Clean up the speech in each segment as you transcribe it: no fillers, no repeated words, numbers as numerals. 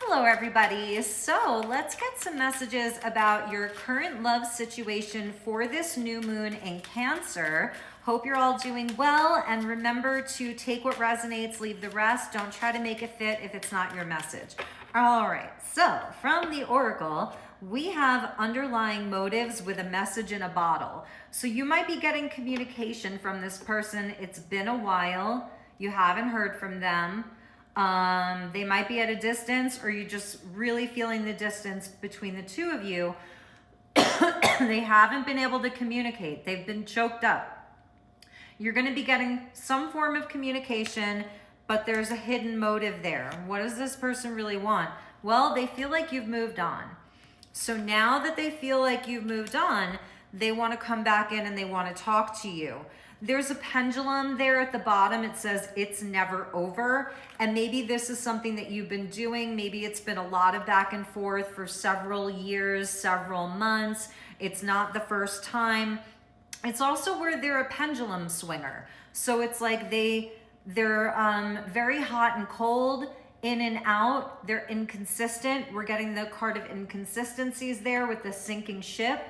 Hello, everybody. So let's get some messages about your current love situation for this new moon in Cancer. Hope you're all doing well, and remember to take what resonates, leave the rest. Don't try to make it fit if it's not your message. All right, so from the Oracle, we have underlying motives with a message in a bottle. So you might be getting communication from this person. It's been a while. You haven't heard from them. They might be at a distance, or you're just really feeling the distance between the two of you. They haven't been able to communicate. They've been choked up. You're going to be getting some form of communication, but there's a hidden motive there. What does this person really want? Well, they feel like you've moved on. So now that they feel like you've moved on, they want to come back in and they want to talk to you. There's a pendulum there at the bottom. It says it's never over. And maybe this is something that you've been doing. Maybe it's been a lot of back and forth for several years, several months. It's not the first time. It's also where they're a pendulum swinger. So it's like they're very hot and cold, in and out. They're inconsistent. We're getting the card of inconsistencies there with the sinking ship.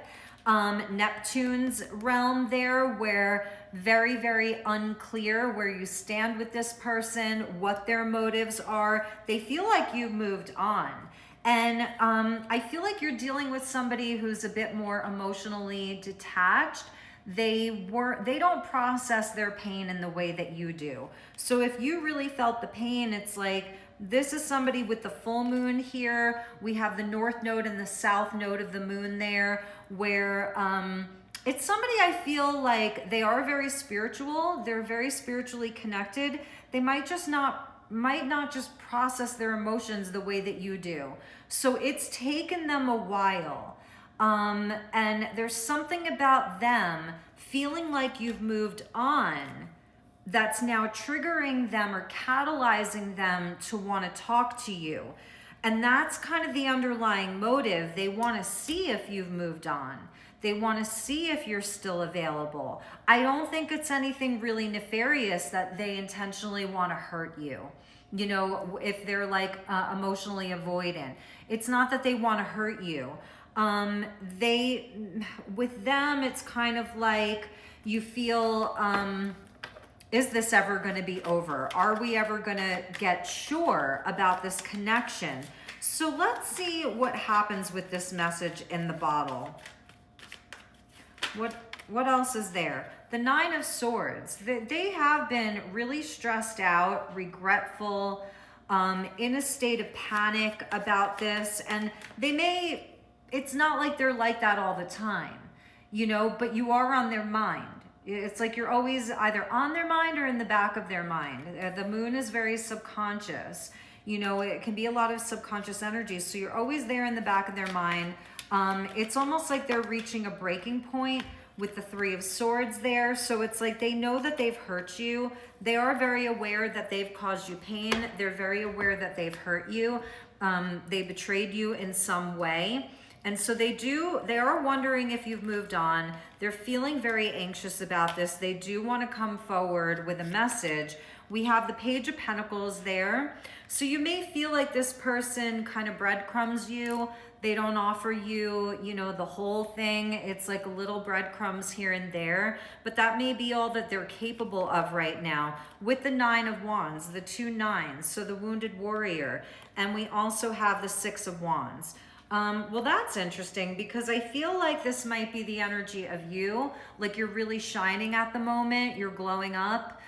Neptune's realm there, where very, very unclear where you stand with this person, what their motives are. They feel like you've moved on. And I feel like you're dealing with somebody who's a bit more emotionally detached. They don't process their pain in the way that you do. So if you really felt the pain, it's like, this is somebody with the full moon here. We have the north node and the south node of the moon there, where it's somebody I feel like they are very spiritual. They're very spiritually connected. They might not just process their emotions the way that you do. So it's taken them a while. And there's something about them feeling like you've moved on that's now triggering them or catalyzing them to want to talk to you. And that's kind of the underlying motive. They want to see if you've moved on. They want to see if you're still available. I don't think it's anything really nefarious that they intentionally want to hurt you. You know, if they're like emotionally avoidant. It's not that they want to hurt you. With them, it's kind of like you feel, is this ever going to be over? Are we ever going to get sure about this connection? So let's see what happens with this message in the bottle. What else is there? The Nine of Swords. They have been really stressed out, regretful, in a state of panic about this. And it's not like they're like that all the time, you know, but you are on their mind. It's like you're always either on their mind or in the back of their mind. The moon is very subconscious. You know, it can be a lot of subconscious energy. So you're always there in the back of their mind. It's almost like they're reaching a breaking point with the Three of Swords there. So it's like they know that they've hurt you. They are very aware that they've caused you pain. They're very aware that they've hurt you. They betrayed you in some way. And so they are wondering if you've moved on. They're feeling very anxious about this. They do want to come forward with a message. We have the Page of Pentacles there. So you may feel like this person kind of breadcrumbs you. They don't offer you, you know, the whole thing. It's like little breadcrumbs here and there, but that may be all that they're capable of right now. With the Nine of Wands, the two nines, so the Wounded Warrior, and we also have the Six of Wands. Well, that's interesting because I feel like this might be the energy of you. Like you're really shining at the moment. You're glowing up.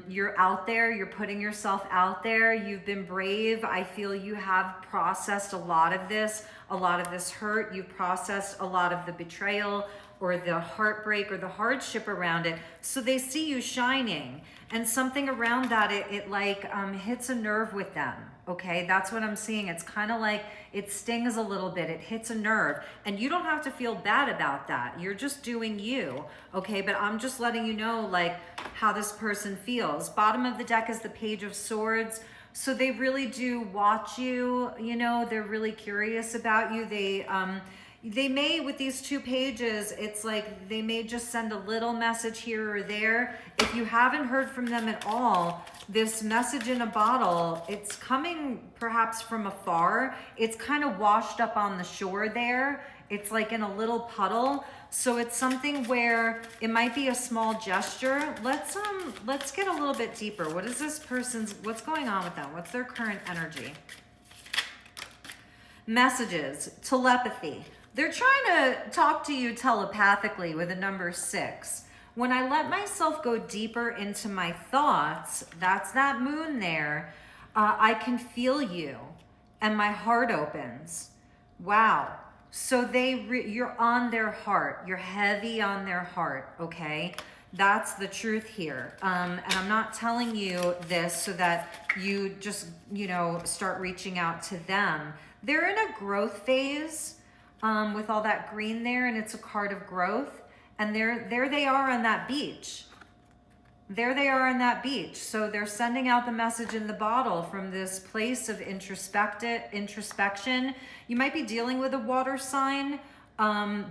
You're out there. You're putting yourself out there. You've been brave. I feel you have processed a lot of this hurt. You've processed a lot of the betrayal or the heartbreak or the hardship around it. So they see you shining, and something around that, it hits a nerve with them. Okay, that's what I'm seeing. It's kind of like it stings a little bit. It hits a nerve, and you don't have to feel bad about that. You're just doing you. Okay, but I'm just letting you know like how this person feels. Bottom of the deck is the Page of Swords. So they really do watch you. You know, they're really curious about you. They, they may, with these 2 pages, it's like they may just send a little message here or there. If you haven't heard from them at all, this message in a bottle, it's coming perhaps from afar. It's kind of washed up on the shore there. It's like in a little puddle. So it's something where it might be a small gesture. Let's get a little bit deeper. What is this person's, what's going on with them? What's their current energy? Messages, telepathy. They're trying to talk to you telepathically with a number 6. When I let myself go deeper into my thoughts, that's that moon there, I can feel you and my heart opens. Wow. So you're on their heart. You're heavy on their heart, okay? That's the truth here. And I'm not telling you this so that you just, start reaching out to them. They're in a growth phase with all that green there, and it's a card of growth. And there they are on that beach. There they are on that beach. So they're sending out the message in the bottle from this place of introspection. You might be dealing with a water sign.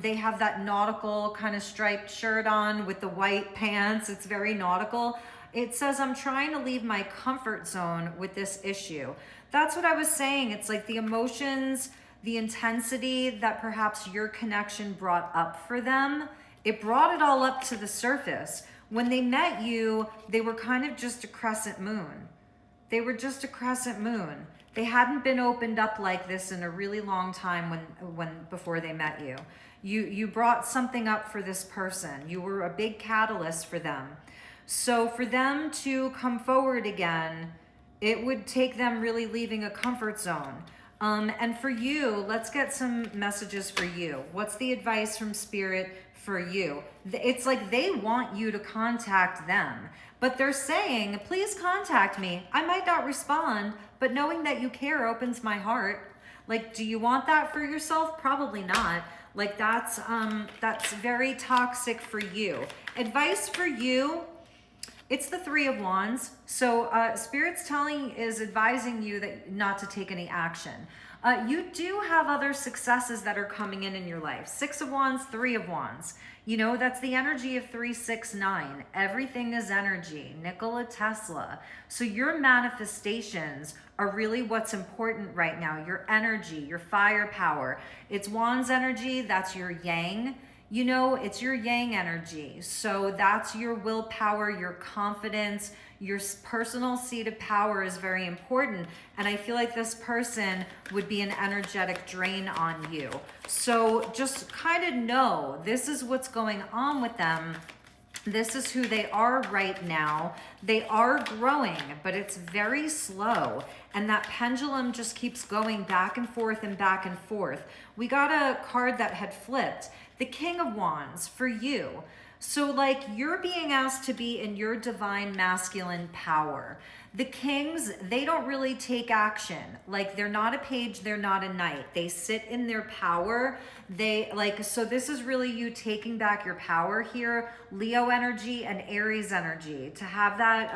They have that nautical kind of striped shirt on with the white pants. It's very nautical. It says, I'm trying to leave my comfort zone with this issue. That's what I was saying. It's like the emotions, the intensity that perhaps your connection brought up for them, it brought it all up to the surface. When they met you, they were kind of just a crescent moon. They were just a crescent moon. They hadn't been opened up like this in a really long time before they met you. You brought something up for this person. You were a big catalyst for them. So for them to come forward again, it would take them really leaving a comfort zone. And for you, let's get some messages for you. What's the advice from Spirit for you? It's like they want you to contact them, but they're saying, please contact me. I might not respond, but knowing that you care opens my heart. Like, do you want that for yourself? Probably not. Like that's very toxic for you. Advice for you, it's the 3 of Wands. So Spirit's advising you that not to take any action. You do have other successes that are coming in your life. 6 of Wands, 3 of Wands. That's the energy of 369. Everything is energy. Nikola Tesla. So your manifestations are really what's important right now. Your energy, your firepower. It's Wands energy. That's your yang. It's your yang energy. So that's your willpower, your confidence, your personal seat of power is very important. And I feel like this person would be an energetic drain on you. So just kind of know this is what's going on with them. This is who they are right now. They are growing, but it's very slow. And that pendulum just keeps going back and forth and back and forth. We got a card that had flipped. The King of Wands for you. So like you're being asked to be in your divine masculine power. The kings, they don't really take action. Like they're not a page, they're not a knight. They sit in their power. So this is really you taking back your power here. Leo energy and Aries energy. To have that,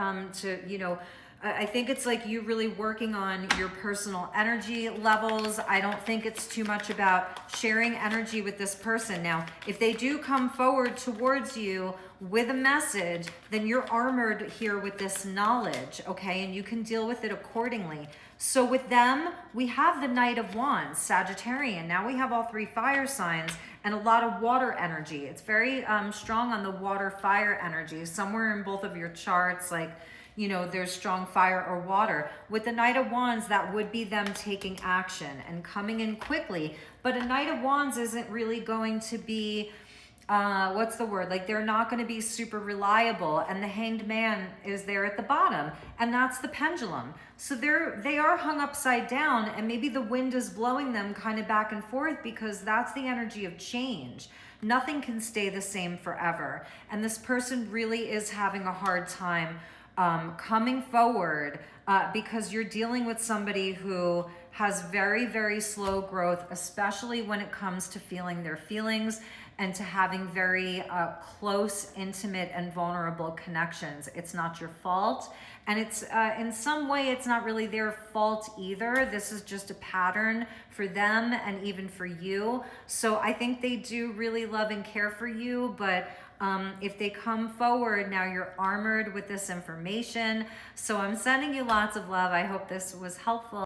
I think it's like you really working on your personal energy levels. I don't think it's too much about sharing energy with this person. Now, if they do come forward towards you with a message, then you're armored here with this knowledge, okay? And you can deal with it accordingly. So with them, we have the Knight of Wands, Sagittarian. Now we have all 3 fire signs and a lot of water energy. It's very strong on the water-fire energy. Somewhere in both of your charts, there's strong fire or water. With the Knight of Wands, that would be them taking action and coming in quickly. But a Knight of Wands isn't really going to be, they're not going to be super reliable. And the Hanged Man is there at the bottom. And that's the pendulum. So they are hung upside down, and maybe the wind is blowing them kind of back and forth because that's the energy of change. Nothing can stay the same forever. And this person really is having a hard time coming forward because you're dealing with somebody who has very, very slow growth, especially when it comes to feeling their feelings and to having very close, intimate, and vulnerable connections. It's not your fault. And it's in some way, it's not really their fault either. This is just a pattern for them and even for you. So I think they do really love and care for you, but if they come forward, now you're armored with this information. So I'm sending you lots of love. I hope this was helpful.